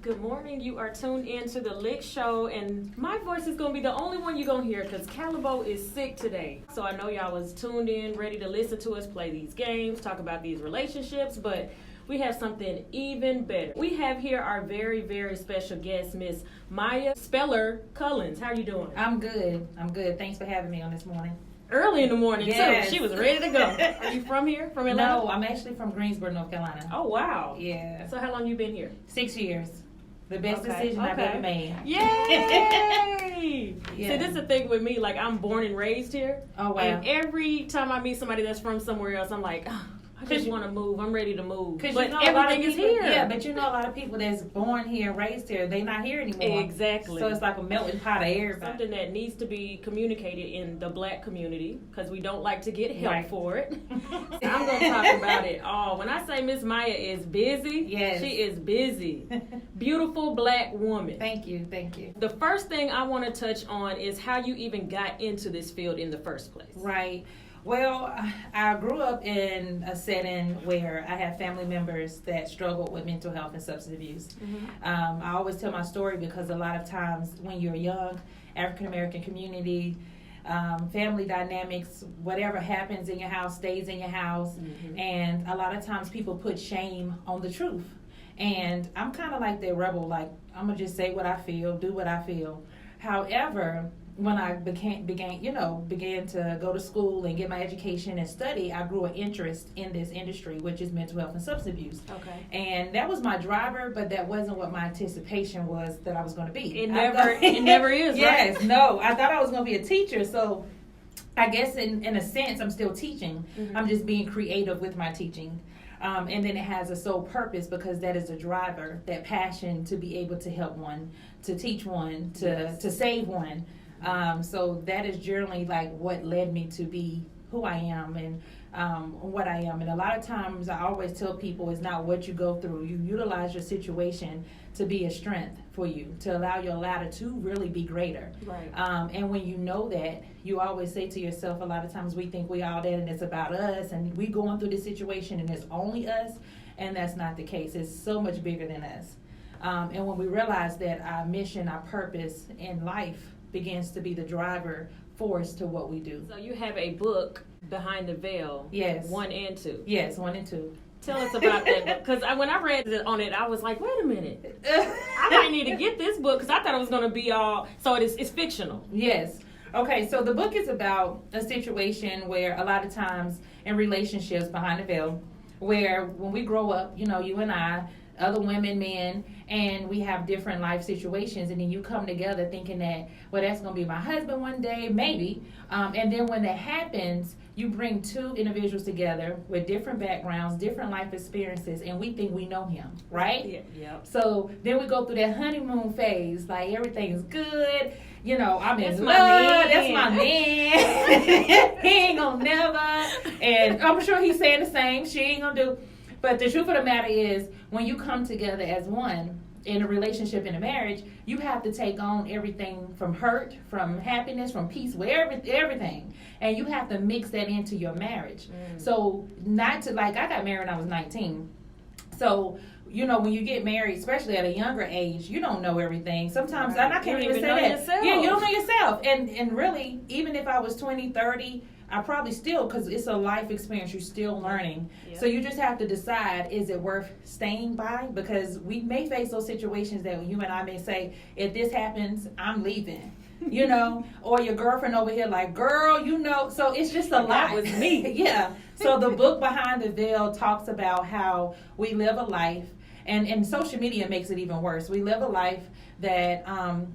Good morning. You are tuned in to the Lick Show, and my voice is going to be the only one you're going to hear because Calabo is sick today. So I know y'all was tuned in, ready to listen to us play these games, talk about these relationships, but we have something even better. We have here our very, very special guest, Miss Maya Speller Cullins. How are you doing? I'm good. Thanks for having me on this morning. Early in the morning, Yes. too. She was ready to go. Are you from here? From Atlanta? No, I'm actually from Greensboro, North Carolina. Oh, wow. Yeah. So how long you been here? 6 years. The best decision I've ever made. Yay! Yeah. See, this is the thing with me. Like, I'm born and raised here. Oh, wow. And every time I meet somebody that's from somewhere else, I'm like, I just want to move. I'm ready to move. But you know, everything is here. Yeah, but you know a lot of people that's born here, raised here, they not here anymore. Exactly. So it's like a melting pot of everybody. Something that needs to be communicated in the black community because we don't like to get help for it. I'm going to talk about it all. When I say Miss Maya is busy, yes, she is busy. Beautiful black woman. Thank you. The first thing I want to touch on is how you even got into this field in the first place. Right. Well, I grew up in a setting where I had family members that struggled with mental health and substance abuse. Mm-hmm. I always tell my story because a lot of times when you're young, African-American community, family dynamics, whatever happens in your house stays in your house. Mm-hmm. And a lot of times people put shame on the truth. And I'm kind of like the rebel, like I'm going to just say what I feel, do what I feel. However, when I began to go to school and get my education and study, I grew an interest in this industry, which is mental health and substance abuse. Okay. And that was my driver, but that wasn't what my anticipation was that I was going to be. It never is, yes, right? No. I thought I was going to be a teacher, so I guess in a sense I'm still teaching. Mm-hmm. I'm just being creative with my teaching. And then it has a sole purpose because that is a driver, that passion to be able to help one, to teach one, to save one. So that is generally like what led me to be who I am and what I am. And a lot of times I always tell people it's not what you go through. You utilize your situation to be a strength for you, to allow your ladder to really be greater. Right. And when you know that, you always say to yourself, a lot of times we think we all that and it's about us and we going through this situation and it's only us, and that's not the case. It's so much bigger than us. And when we realize that our mission, our purpose in life begins to be the driver force to what we do. So you have a book, Behind the Veil. Yes. 1 and 2. Yes, 1 and 2. Tell us about that, because when I read on it, I was like, wait a minute. I might need to get this book, because I thought it was going to be all, so it's fictional. Yes. Okay, so the book is about a situation where a lot of times in relationships behind the veil, where when we grow up, you and I, other women, men, and we have different life situations, and then you come together thinking that, well, that's going to be my husband one day, maybe. And then when that happens, you bring two individuals together with different backgrounds, different life experiences, and we think we know him, right? Yeah. Yep. So then we go through that honeymoon phase, like everything's good. I'm in love. That's my man. He ain't gonna never. And I'm sure he's saying the same. She ain't gonna do. But the truth of the matter is, when you come together as one in a relationship, in a marriage, you have to take on everything from hurt, from happiness, from peace, everything. And you have to mix that into your marriage. So I got married when I was 19. So, when you get married, especially at a younger age, you don't know everything. Sometimes, right. I can't even say that. Yourself. Yeah, you don't know yourself. And really, even if I was 20, 30, I probably still, because it's a life experience, you're still learning. Yep. So you just have to decide, is it worth staying by? Because we may face those situations that you and I may say, if this happens, I'm leaving. Or your girlfriend over here like, girl, so it's just a lot. That was me. Yeah. So the book Behind the Veil talks about how we live a life, and social media makes it even worse. We live a life that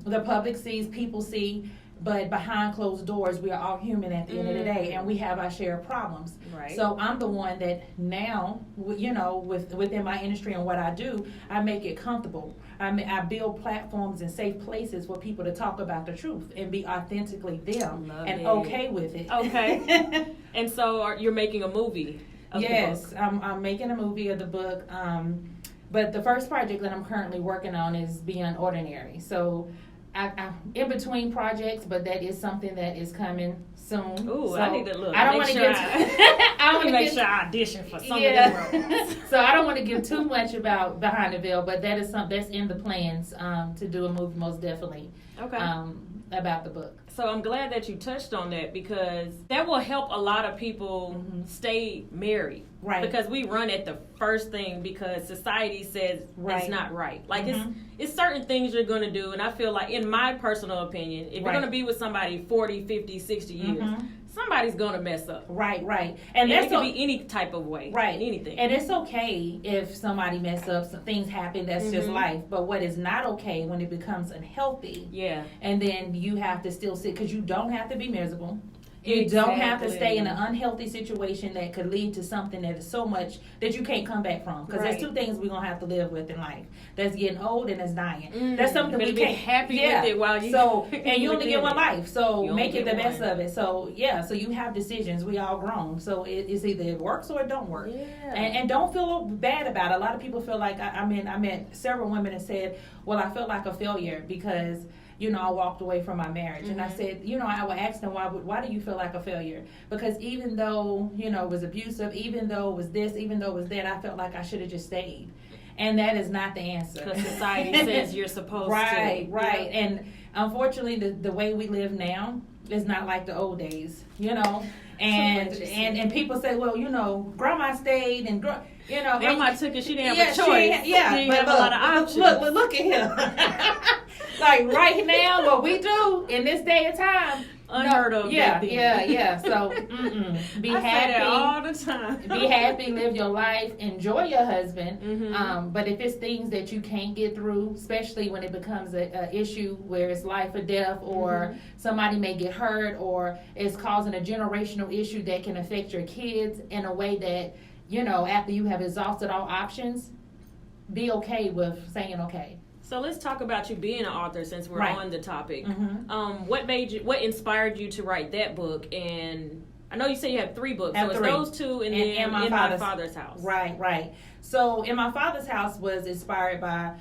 the public sees, people see, but behind closed doors, we are all human at the end of the day, and we have our share of problems. Right. So I'm the one that now, within my industry and what I do, I make it comfortable. I build platforms and safe places for people to talk about the truth and be authentically them okay with it. Okay. And so you're making a movie of the book. Yes, I'm making a movie of the book. But the first project that I'm currently working on is Beyond Ordinary. So I'm in between projects, but that is something that is coming soon. Ooh, so I need to look. I don't want to sure give. I want to make sure I audition for some of them roles. So I don't want to give too much about Behind the Veil, but that is something that's in the plans to do a movie, most definitely. Okay. About the book. So I'm glad that you touched on that because that will help a lot of people stay married. Right. Because we run at the first thing because society says it's not right. Like it's certain things you're going to do, and I feel like, in my personal opinion, if you're going to be with somebody 40, 50, 60 years, somebody's going to mess up. Right. And it can be any type of way. Right. Anything. And it's okay if somebody mess up, some things happen, that's just life. But what is not okay when it becomes unhealthy. Yeah. And then you have to still sit, because you don't have to be miserable. You don't have to stay in an unhealthy situation that could lead to something that is so much that you can't come back from. Because there's two things we're going to have to live with in life. That's getting old and that's dying. That's something we can't. Happy with it while you... So, and you only get one life. So make it the best one. of it. So, so you have decisions. We all grown. So it's either it works or it don't work. Yeah. And don't feel bad about it. A lot of people feel like, I met several women that said, well, I felt like a failure because... I walked away from my marriage. And I said, I would ask them, why do you feel like a failure? Because even though, it was abusive, even though it was this, even though it was that, I felt like I should have just stayed. And that is not the answer. Because society says you're supposed to. Right. Yeah. And unfortunately, the way we live now is not like the old days, And people say, well, grandma stayed and grandma took it. She didn't have a choice. She didn't have a lot of options. Look at him. Like right now, what we do in this day and time, unheard of. Yeah. So, be I happy say that all the time. Be happy, live your life, enjoy your husband. But if it's things that you can't get through, especially when it becomes a issue where it's life or death, or somebody may get hurt, or it's causing a generational issue that can affect your kids in a way that, after you have exhausted all options, be okay with saying okay. So let's talk about you being an author since we're on the topic. What inspired you to write that book? And I know you say you have 3 books. So it's those 2 and then In My Father's House. Right. So In My Father's House was inspired by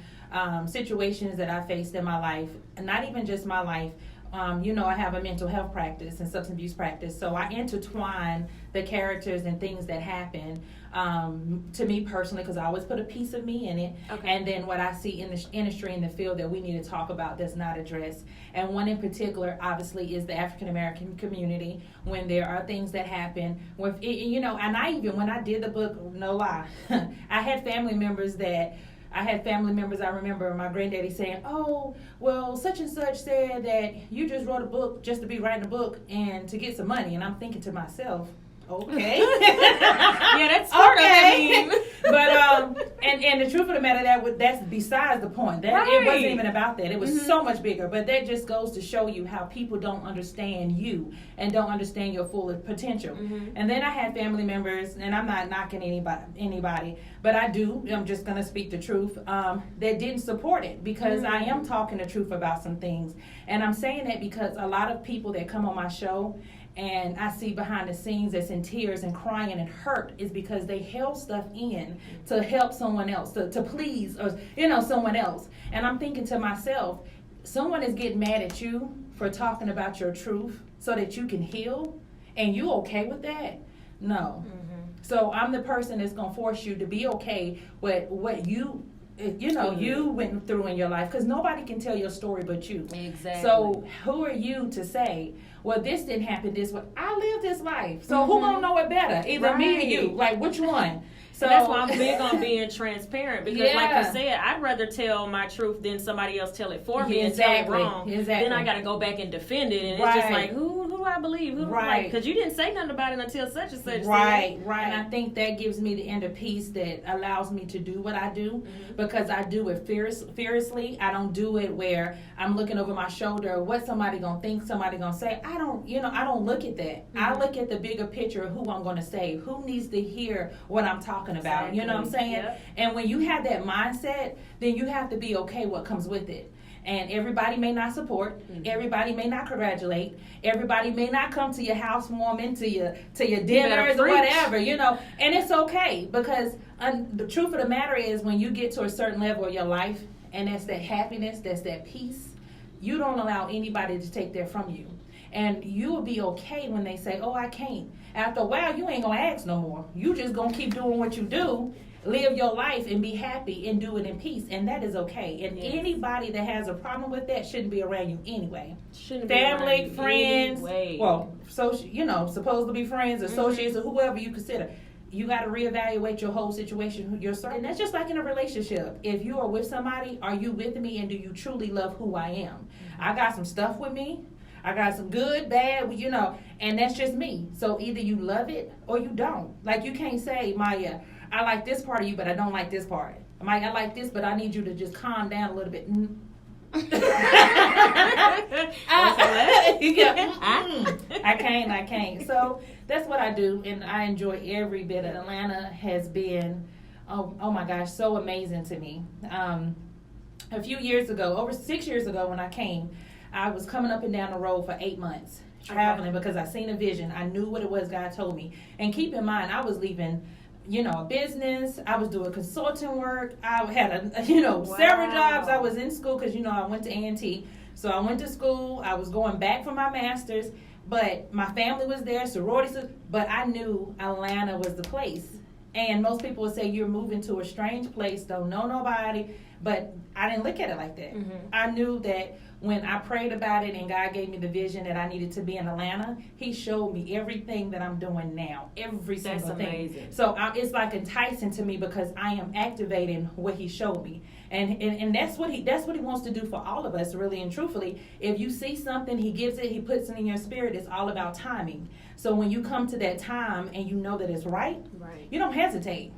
situations that I faced in my life, and not even just my life. I have a mental health practice and substance abuse practice, so I intertwine the characters and things that happen to me personally, because I always put a piece of me in it, and then what I see in the industry, in the field that we need to talk about that's not addressed. And one in particular, obviously, is the African American community, when there are things that happen with, and when I did the book, no lie, I had family members I remember my granddaddy saying, oh, well, such and such said that you just wrote a book just to be writing a book and to get some money. And I'm thinking to myself, okay. Yeah, that's part of it. But, and the truth of the matter, that's besides the point. It wasn't even about that. It was so much bigger. But that just goes to show you how people don't understand you and don't understand your full potential. And then I had family members, and I'm not knocking anybody, but I'm just going to speak the truth, that didn't support it, because I am talking the truth about some things. And I'm saying that because a lot of people that come on my show, and I see behind the scenes that's in tears and crying and hurt, is because they held stuff in to help someone else, to please, or someone else. And I'm thinking to myself, someone is getting mad at you for talking about your truth so that you can heal, and you okay with that? No. So I'm the person that's going to force you to be okay with what you went through in your life, because nobody can tell your story but you. Exactly. So who are you to say, well, this didn't happen this way? I lived this life, so who gonna know it better? Either me or you. Like, which one? So that's why I'm big on being transparent, because like you said, I'd rather tell my truth than somebody else tell it for me and tell it wrong. Then I got to go back and defend it, and it's just like, who do I believe? Because you didn't say nothing about it until such and such. Right. And I think that gives me the inner peace that allows me to do what I do, because I do it fearlessly. I don't do it where I'm looking over my shoulder, what somebody gonna think, somebody gonna say. I don't look at that. I look at the bigger picture of who I'm gonna save, who needs to hear what I'm talking about. Exactly. You know what I'm saying? Yep. And when you have that mindset, then you have to be okay what comes with it. And everybody may not support, everybody may not congratulate, everybody may not come to your housewarming, to your dinners or whatever, and it's okay, because the truth of the matter is, when you get to a certain level of your life, and that's that happiness, that's that peace, you don't allow anybody to take that from you. And you will be okay when they say, oh, I can't. After a while, you ain't going to ask no more. You just going to keep doing what you do, live your life, and be happy and do it in peace. And that is okay. And anybody that has a problem with that shouldn't be around you anyway. Shouldn't Family, be friends, anyway. well, supposed to be friends, associates, or whoever you consider. You got to reevaluate your whole situation, and that's just like in a relationship. If you are with somebody, are you with me, and do you truly love who I am? I got some stuff with me. I got some good, bad, and that's just me. So either you love it or you don't. Like, you can't say, Maya, I like this part of you, but I don't like this part. Maya, I like this, but I need you to just calm down a little bit. I can't. So that's what I do, and I enjoy every bit. Atlanta has been, oh my gosh, so amazing to me. A few years ago, over 6 years ago when I came, I was coming up and down the road for 8 months, traveling because I seen a vision. I knew what it was God told me. And keep in mind, I was leaving, a business. I was doing consulting work. I had, several jobs. I was in school because, I went to A&T. So I went to school. I was going back for my master's. But my family was there, sororities. But I knew Atlanta was the place. And most people would say, you're moving to a strange place, don't know nobody. But I didn't look at it like that. Mm-hmm. I knew that when I prayed about it and God gave me the vision that I needed to be in Atlanta, He showed me everything that I'm doing now, every single thing. That's amazing. So it's like enticing to me because I am activating what He showed me. And that's what he wants to do for all of us, really and truthfully. If you see something, He gives it, He puts it in your spirit. It's all about timing. So when you come to that time and you know that it's right, you don't hesitate.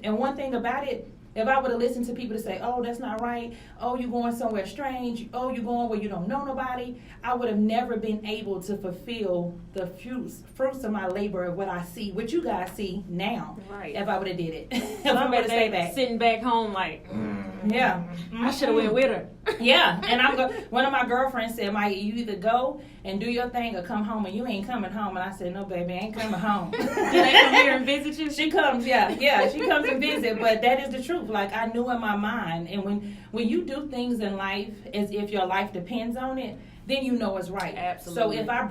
And one thing about it, if I would have listened to people to say, oh, that's not right, oh, you're going somewhere strange, oh, you're going where you don't know nobody, I would have never been able to fulfill the fruits of my labor of what I see, what you guys see now, if I would have did it. If I would have stayed back. Sitting back home like, I should have went with her. Yeah, and one of my girlfriends said, Mike, you either go and do your thing or come home, and you ain't coming home. And I said, no, baby, I ain't coming home. Do they come here and visit you? She comes, she comes and visit, but that is the truth. Like, I knew in my mind, and when you do things in life as if your life depends on it, then you know it's right. Absolutely. So if I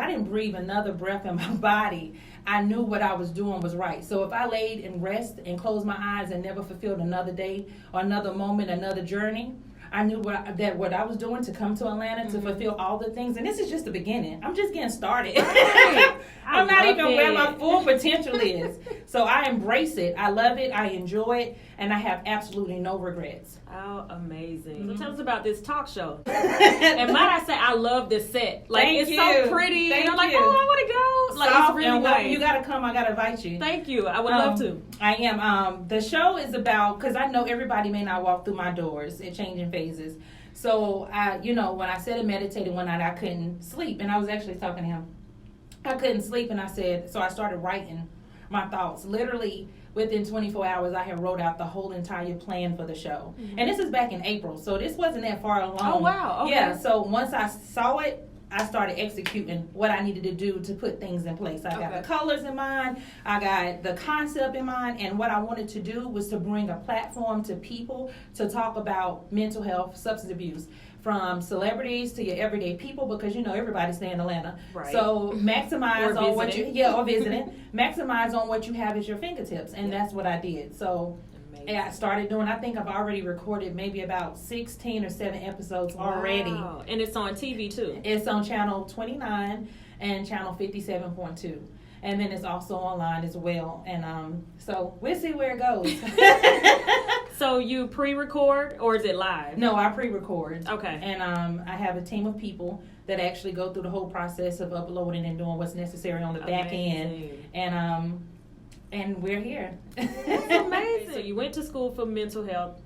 didn't breathe another breath in my body, I knew what I was doing was right. So if I laid and rest and closed my eyes and never fulfilled another day or another moment, another journey, I knew what I was doing to come to Atlanta to fulfill all the things. And this is just the beginning. I'm just getting started. Right. I'm not even where my full potential is. So I embrace it. I love it. I enjoy it. And I have absolutely no regrets. Oh, amazing. Mm-hmm. So tell us about this talk show. And might I say, I love this set. Like, it's so pretty. And I'm like, oh, I want to go. Like, it's really nice. You got to come. I got to invite you. Thank you. I would love to. I am. The show is about, because I know everybody may not walk through my doors at changing phases. So, when I sat and meditated one night, I couldn't sleep. And I was actually talking to him. I couldn't sleep, and I started writing my thoughts. Literally, within 24 hours, I had wrote out the whole entire plan for the show. Mm-hmm. And this is back in April, so this wasn't that far along. Oh, wow. Okay. Yeah, so once I saw it, I started executing what I needed to do to put things in place. I got the colors in mind, I got the concept in mind, and what I wanted to do was to bring a platform to people to talk about mental health, substance abuse, from celebrities to your everyday people, because everybody stay in Atlanta. Right. So maximize on what or visiting. Maximize on what you have at your fingertips, and that's what I did. So I started doing. I think I've already recorded maybe about 16 or 7 episodes already. Wow. And it's on TV too. It's on channel 29 and channel 57.2. And then it's also online as well. And so we'll see where it goes. So you pre-record or is it live? No, I pre-record. Okay. And I have a team of people that actually go through the whole process of uploading and doing what's necessary on the back end. And we're here. That's amazing. So you went to school for mental health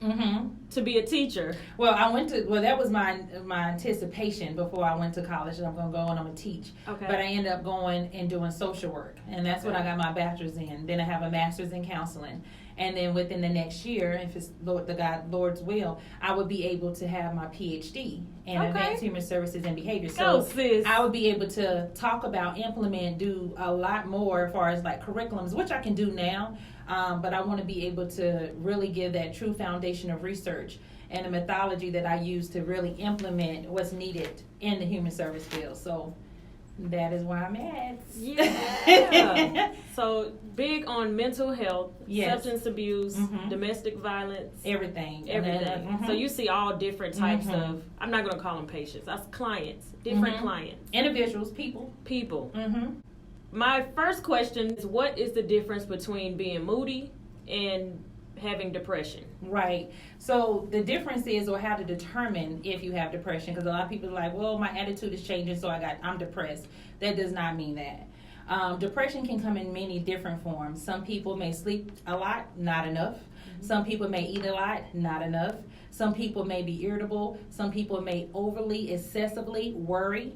to be a teacher. Well, that was my anticipation before I went to college that I'm going to go and I'm going to teach. Okay. But I ended up going and doing social work. And that's what I got my bachelor's in. Then I have a master's in counseling. And then within the next year, if it's Lord's will, I would be able to have my PhD in advanced human services and behavior. So sis. I would be able to talk about, implement, do a lot more as far as like curriculums, which I can do now. But I want to be able to really give that true foundation of research and the methodology that I use to really implement what's needed in the human service field. So that is where I'm at. Yeah. So big on mental health, yes. substance abuse, domestic violence. Everything. So you see all different types of, I'm not going to call them patients, that's clients, different clients. Individuals, people. My first question is, what is the difference between being moody and having depression? Right. So the difference is, or how to determine if you have depression, because a lot of people are like, well, my attitude is changing, so I'm depressed. That does not mean that. Depression can come in many different forms. Some people may sleep a lot, not enough. Some people may eat a lot, not enough. Some people may be irritable. Some people may overly, excessively worry.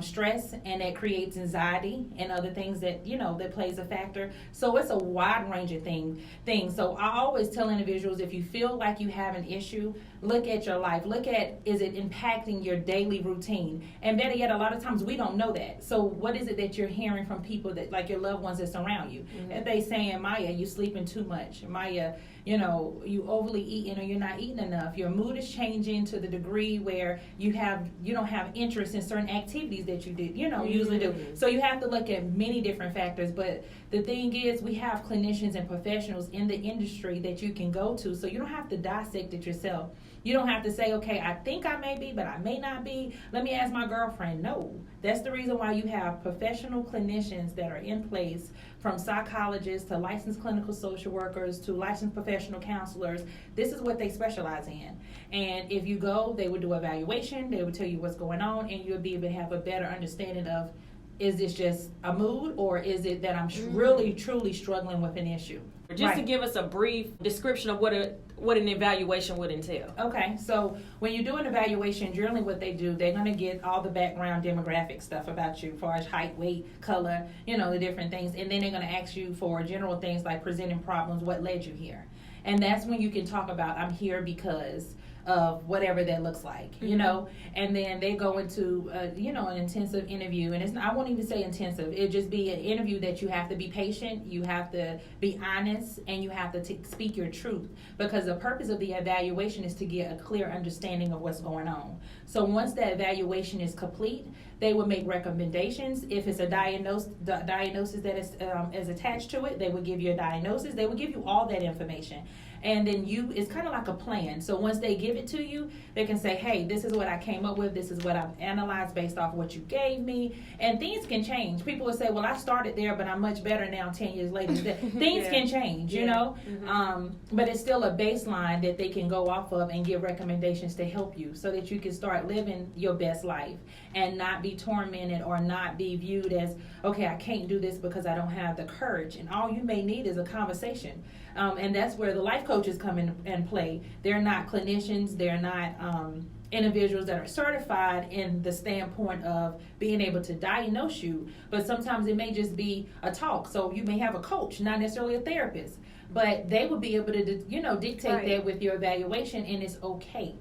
Stress, and that creates anxiety and other things that, that plays a factor. So it's a wide range of things. So I always tell individuals, if you feel like you have an issue, look at your life. Look at, is it impacting your daily routine? And better yet, a lot of times we don't know that. So what is it that you're hearing from people that, like your loved ones that surround you? If they saying, Maya, you sleeping too much. Maya, you overly eating, or you're not eating enough. Your mood is changing to the degree where you don't have interest in certain activities that you did, usually do. So you have to look at many different factors. But the thing is, we have clinicians and professionals in the industry that you can go to, so you don't have to dissect it yourself. You don't have to say, okay, I think I may be, but I may not be. Let me ask my girlfriend. No. That's the reason why you have professional clinicians that are in place, from psychologists to licensed clinical social workers to licensed professional counselors. This is what they specialize in. And if you go, they would do evaluation. They would tell you what's going on, and you'll be able to have a better understanding of, is this just a mood, or is it that I'm really, truly struggling with an issue? Just to give us a brief description of what an evaluation would entail. Okay, so when you do an evaluation, generally what they do, they're going to get all the background demographic stuff about you, as far as height, weight, color, the different things, and then they're going to ask you for general things like presenting problems, what led you here. And that's when you can talk about, I'm here because of whatever that looks like, and then they go into, an intensive interview. And I won't even say intensive. It'd just be an interview that you have to be patient, you have to be honest, and you have to speak your truth, because the purpose of the evaluation is to get a clear understanding of what's going on. So once that evaluation is complete, they will make recommendations. If it's a diagnosis that is attached to it, they will give you a diagnosis. They will give you all that information. And then it's kind of like a plan. So once they give it to you, they can say, hey, this is what I came up with. This is what I've analyzed based off what you gave me. And things can change. People will say, well, I started there, but I'm much better now 10 years later. Things can change, but it's still a baseline that they can go off of and give recommendations to help you, so that you can start living your best life and not be tormented, or not be viewed as, okay, I can't do this because I don't have the courage. And all you may need is a conversation. And that's where the life coaches come in and play. They're not clinicians. They're not individuals that are certified in the standpoint of being able to diagnose you. But sometimes it may just be a talk. So you may have a coach, not necessarily a therapist. But they will be able to, dictate that with your evaluation, and it's okay.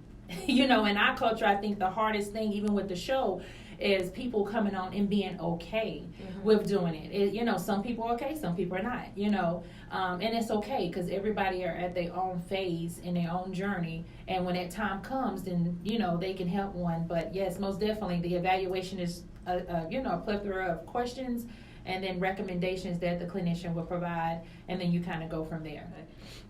In our culture, I think the hardest thing, even with the show, is people coming on and being okay with doing it. Some people are okay, some people are not, and it's okay, because everybody are at their own phase in their own journey. And when that time comes, then, they can help one. But yes, most definitely, the evaluation is, a plethora of questions and then recommendations that the clinician will provide, and then you kind of go from there.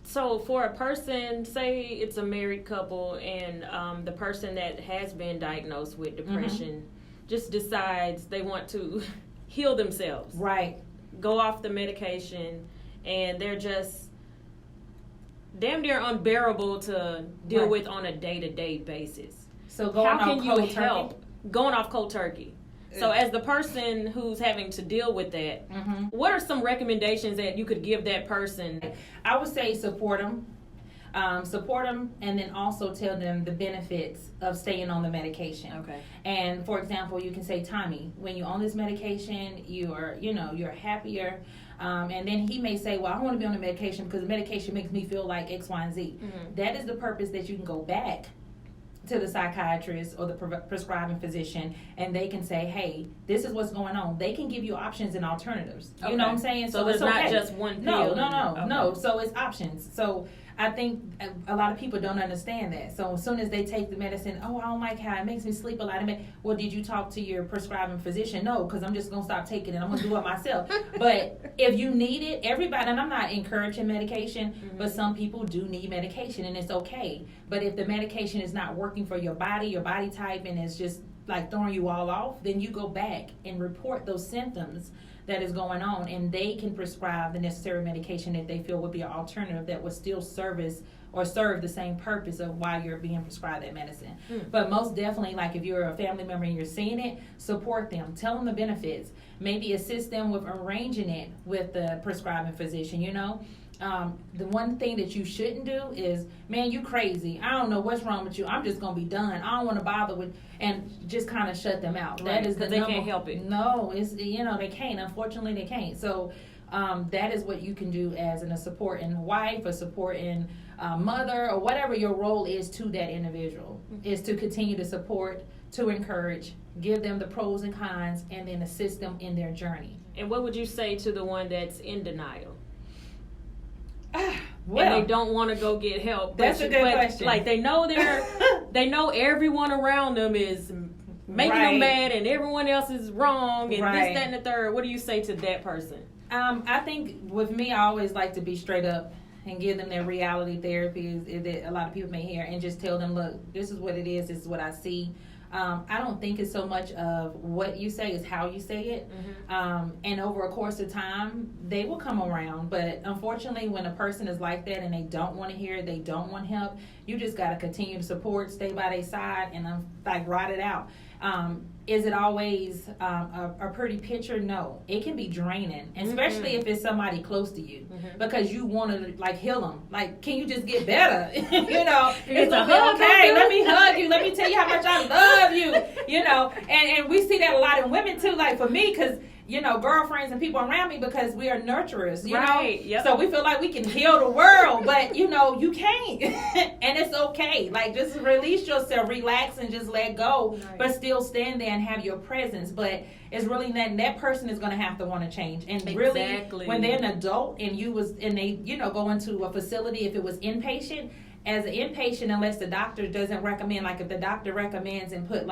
So for a person, say it's a married couple, and the person that has been diagnosed with depression just decides they want to heal themselves. Right. Go off the medication, and they're just damn near unbearable to deal with on a day-to-day basis. So how can you help? Going off cold turkey. So as the person who's having to deal with that, what are some recommendations that you could give that person? I would say support them. And then also tell them the benefits of staying on the medication. Okay. And for example, you can say, Tommy, when you're on this medication, you're happier. And then he may say, well, I want to be on the medication because the medication makes me feel like X, Y, and Z. That is the purpose that you can go back to the psychiatrist or the prescribing physician, and they can say, hey, this is what's going on. They can give you options and alternatives. You know what I'm saying? So it's not just one pill. No. So it's options. So I think a lot of people don't understand that. So as soon as they take the medicine, oh, I don't like how it makes me sleep a lot. Well, did you talk to your prescribing physician? No, because I'm just going to stop taking it. I'm going to do it myself. But if you need it, everybody, and I'm not encouraging medication, but some people do need medication, and it's okay. But if the medication is not working for your body type, and it's just like throwing you all off, then you go back and report those symptoms that is going on, and they can prescribe the necessary medication that they feel would be an alternative that would still serve the same purpose of why you're being prescribed that medicine. But most definitely, like if you're a family member and you're seeing it, support them, tell them the benefits, maybe assist them with arranging it with the prescribing physician, you know. The one thing that you shouldn't do is, man, you crazy. I don't know what's wrong with you. I'm just going to be done. I don't want to bother with, and just kind of shut them out. Right, that is because they can't help it. No, it's, they can't. Unfortunately, they can't. So that is what you can do as a supporting wife, a supporting mother, or whatever your role is to that individual, is to continue to support, to encourage, give them the pros and cons, and then assist them in their journey. And what would you say to the one that's in denial? Well, and they don't want to go get help. That's a good question. Like they know they know everyone around them is making them mad, and everyone else is wrong, and this, that, and the third. What do you say to that person? I think with me, I always like to be straight up and give them their reality therapy that a lot of people may hear, and just tell them, look, this is what it is. This is what I see. I don't think it's so much of what you say, it's how you say it. And over a course of time, they will come around. But unfortunately, when a person is like that and they don't want to hear it, they don't want help, you just got to continue to support, stay by their side, and ride it out. Is it always a pretty picture? No. It can be draining, especially if it's somebody close to you, because you want to heal them. Like, can you just get better? It's okay. Let me hug you. Let me tell you how much I love you. And we see that a lot in women too. Like for me, because girlfriends and people around me, because we are nurturers, you know? Yep. So we feel like we can heal the world, but you can't. And it's okay. Like, just release yourself, relax, and just let go, but still stand there and have your presence. But it's really that person is going to have to want to change. And really, when they're an adult and they go into a facility, if it was inpatient, as an inpatient, unless the doctor doesn't recommend, like if the doctor recommends and put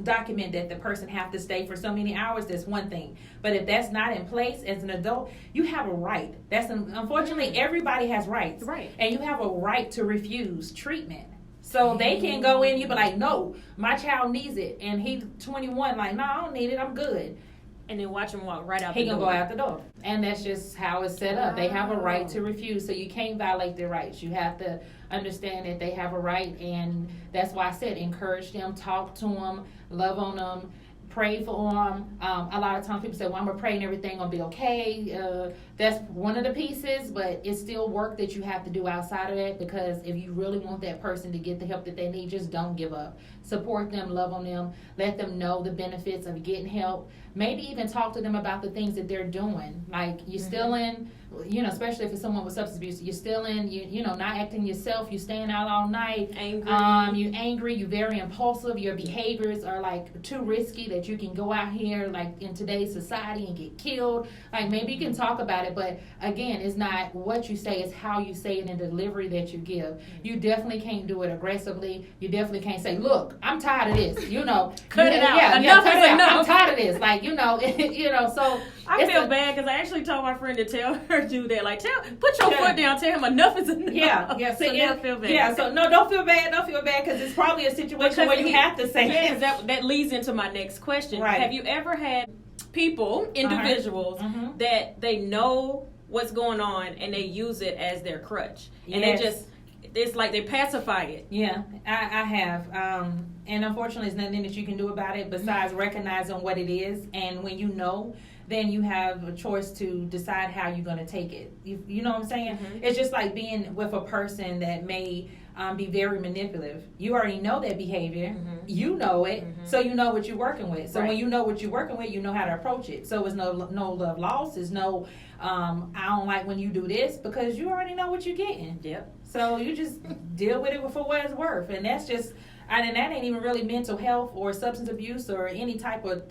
document that the person have to stay for so many hours, that's one thing. But if that's not in place, as an adult, you have a right. Unfortunately, everybody has rights. Right. And you have a right to refuse treatment. So they can go in, you be like, no, my child needs it. And he's 21, like, no, I don't need it, I'm good. And then watch him walk right out the door. He gonna go out the door. And that's just how it's set up. They have a right to refuse, so you can't violate their rights. You have to understand that they have a right, and that's why I said encourage them, talk to them, love on them, pray for them. A lot of times people say, well, I'm gonna pray and everything gonna be okay. That's one of the pieces, but it's still work that you have to do outside of that, because if you really want that person to get the help that they need, just don't give up. Support them, love on them, let them know the benefits of getting help. Maybe even talk to them about the things that they're doing. Like, you're still in, especially if it's someone with substance abuse, you're still in, not acting yourself, you're staying out all night. Angry. You're angry, you're very impulsive, your behaviors are too risky that you can go out here in today's society and get killed. Maybe you can talk about it, but again, it's not what you say, it's how you say it and the delivery that you give. You definitely can't do it aggressively. You definitely can't say, look, I'm tired of this, Cut it out. Yeah, enough cut is it out. enough. I'm tired of this. So I feel bad because I actually told my friend to tell her to do that. Put your foot down. Tell him enough is enough. Yeah. So I feel bad. Yeah. So no, don't feel bad. Don't feel bad, because it's probably a situation where you have to say. Yeah, that leads into my next question. Right. Have you ever had individuals, that they know what's going on and they use it as their crutch, and it's like they pacify it? Yeah, I have. And unfortunately, there's nothing that you can do about it besides recognizing what it is. And when you know, then you have a choice to decide how you're going to take it. You know what I'm saying? It's just like being with a person that may be very manipulative. You already know that behavior. You know it, so you know what you're working with. So when you know what you're working with, you know how to approach it. So it's no love lost. It's no, I don't like when you do this, because you already know what you're getting. Yep. So you just deal with it for what it's worth. And that's just, and that ain't even really mental health or substance abuse or any type of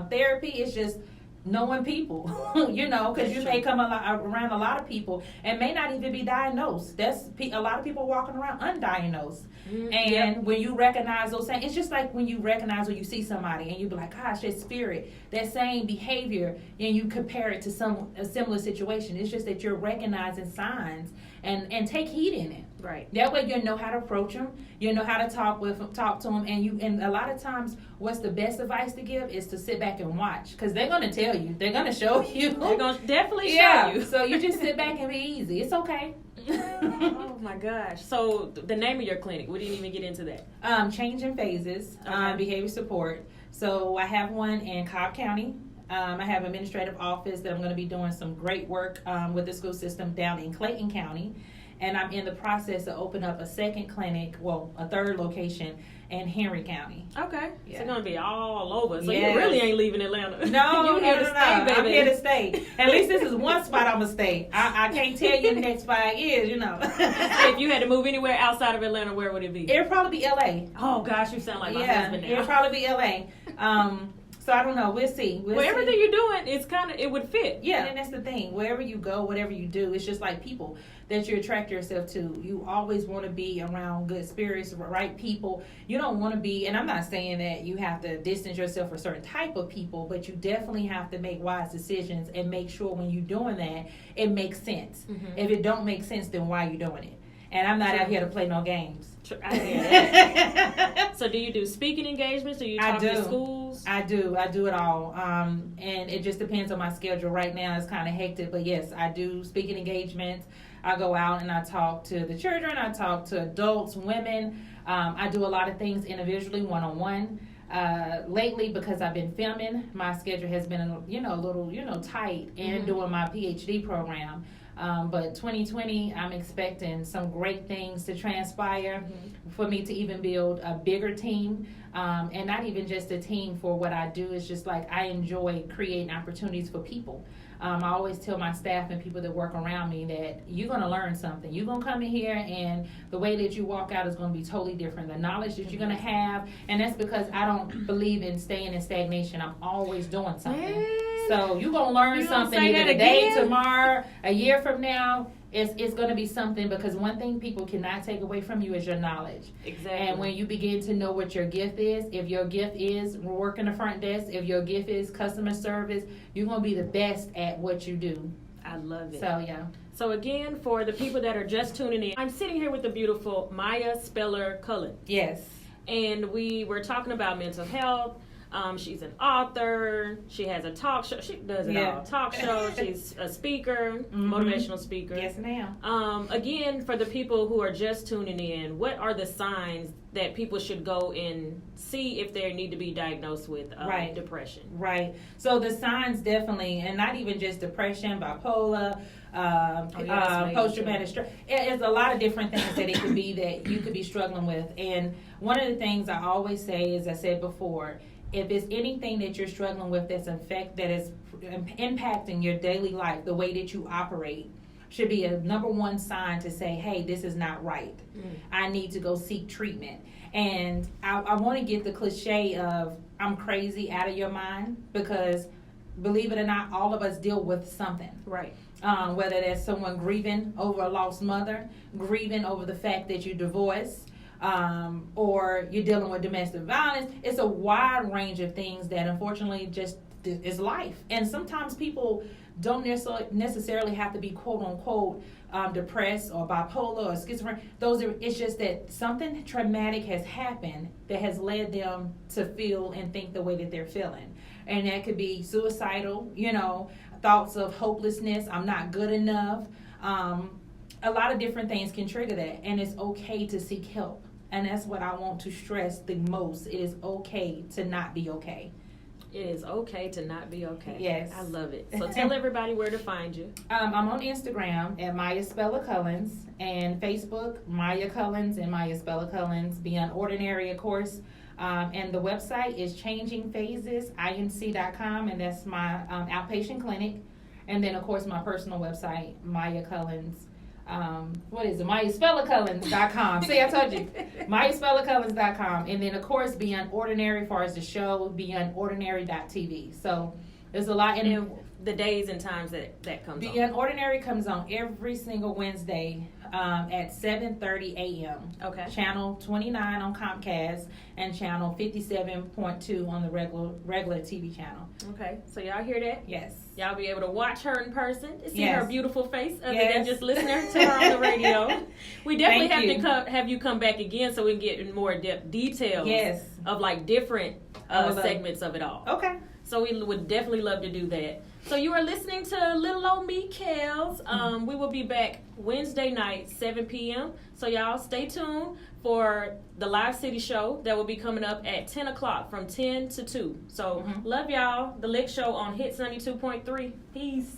therapy. It's just knowing people, because you may come around a lot of people and may not even be diagnosed. That's a lot of people walking around undiagnosed. And when you recognize those things, it's just like when you recognize when you see somebody and you be like, gosh, that spirit, that same behavior, and you compare it to a similar situation. It's just that you're recognizing signs and take heed in it. Right. That way you know how to approach them, you know how to talk to them, and a lot of times what's the best advice to give is to sit back and watch, because they're going to tell you, they're going to show you. They're going to definitely show you. So you just sit back and be easy. It's okay. Oh my gosh. So the name of your clinic, we didn't even get into that. Changing Phases, Okay. Behavior Support. So I have one in Cobb County. I have an administrative office that I'm going to be doing some great work with the school system down in Clayton County. And I'm in the process of opening up a second clinic, a third location in Henry County. Okay. Yeah. So it's going to be all over. So Yes. you really ain't leaving Atlanta. No, you here to stay, baby. I'm here to stay. At least this is one spot I'm going to stay. I can't tell you the next 5 years, If you had to move anywhere outside of Atlanta, where would it be? It'd probably be L.A. Oh, gosh, you sound like my husband now. It'd probably be L.A. So I don't know. We'll see. Everything you're doing, it would fit. Yeah, and that's the thing. Wherever you go, whatever you do, it's just like people that you attract yourself to. You always want to be around good spirits, right people. You don't want to be, and I'm not saying that you have to distance yourself from certain type of people, but you definitely have to make wise decisions and make sure when you're doing that, it makes sense. Mm-hmm. If it don't make sense, then why are you doing it? And I'm not out here to play no games. I hear that. So do you do speaking engagements? Do you talk to schools? I do it all. And it just depends on my schedule. Right now it's kind of hectic, but yes, I do speaking engagements. I go out and I talk to the children. I talk to adults, women. I do a lot of things individually, one-on-one. Lately, because I've been filming, my schedule has been a little tight and doing my PhD program. But 2020, I'm expecting some great things to transpire for me to even build a bigger team, and not even just a team for what I do. It's just like I enjoy creating opportunities for people. I always tell my staff and people that work around me that you're going to learn something. You're going to come in here and the way that you walk out is going to be totally different. The knowledge that you're going to have, and that's because I don't believe in staying in stagnation. I'm always doing something. So you're going to learn something either today, tomorrow, a year from now. It's going to be something, because one thing people cannot take away from you is your knowledge. Exactly. And when you begin to know what your gift is, if your gift is working the front desk, if your gift is customer service, you're going to be the best at what you do. I love it. So, yeah. So, again, for the people that are just tuning in, I'm sitting here with the beautiful Maya Speller Cullins. Yes. And we were talking about mental health. She's an author. She has a talk show. She does it all. Talk show. She's a speaker, motivational speaker. Yes, ma'am. Again, for the people who are just tuning in, what are the signs that people should go and see if they need to be diagnosed with depression? Right. So the signs definitely, and not even just depression, bipolar, post-traumatic stress. It's a lot of different things that it could be that you could be struggling with. And one of the things I always say, as I said before, if it's anything that you're struggling with that is impacting your daily life, the way that you operate, should be a number one sign to say, hey, this is not right. I need to go seek treatment. And I want to get the cliche of I'm crazy out of your mind, because believe it or not, all of us deal with something. Right. Whether that's someone grieving over a lost mother, grieving over the fact that you're divorced, or you're dealing with domestic violence. It's a wide range of things that unfortunately just is life. And sometimes people don't necessarily have to be quote unquote depressed or bipolar or schizophrenic. It's just that something traumatic has happened that has led them to feel and think the way that they're feeling. And that could be suicidal, thoughts of hopelessness, I'm not good enough. A lot of different things can trigger that, and it's okay to seek help. And that's what I want to stress the most. It is okay to not be okay. It is okay to not be okay. Yes. I love it. So tell everybody where to find you. I'm on Instagram at Maya Speller Cullins, and Facebook, Maya Cullins and Maya Speller Cullins, Beyond Ordinary, of course. And the website is changingphasesinc.com, and that's my outpatient clinic. And then, of course, my personal website, Maya Cullins. MayaSpellerCullins.com. See, I told you. MayaSpellerCullins.com. And then, of course, Beyond Ordinary, as far as the show, BeyondOrdinary.tv. So There's a lot. And the days and times that comes on. The Unordinary comes on every single Wednesday at 7:30 a.m. Okay. Channel 29 on Comcast and channel 57.2 on the regular TV channel. Okay, so y'all hear that? Yes. Y'all be able to watch her in person, see Yes. her beautiful face, other Yes. than just listening to her on the radio. We definitely Thank have you come back again so we can get in more depth details Yes. of like different segments of it all. Okay. So we would definitely love to do that. So you are listening to Little Old Me Kels. We will be back Wednesday night, 7 p.m. So y'all stay tuned for the Live City show that will be coming up at 10 o'clock from 10 to 2. So love y'all. The Lick Show on Hits 92.3. Peace.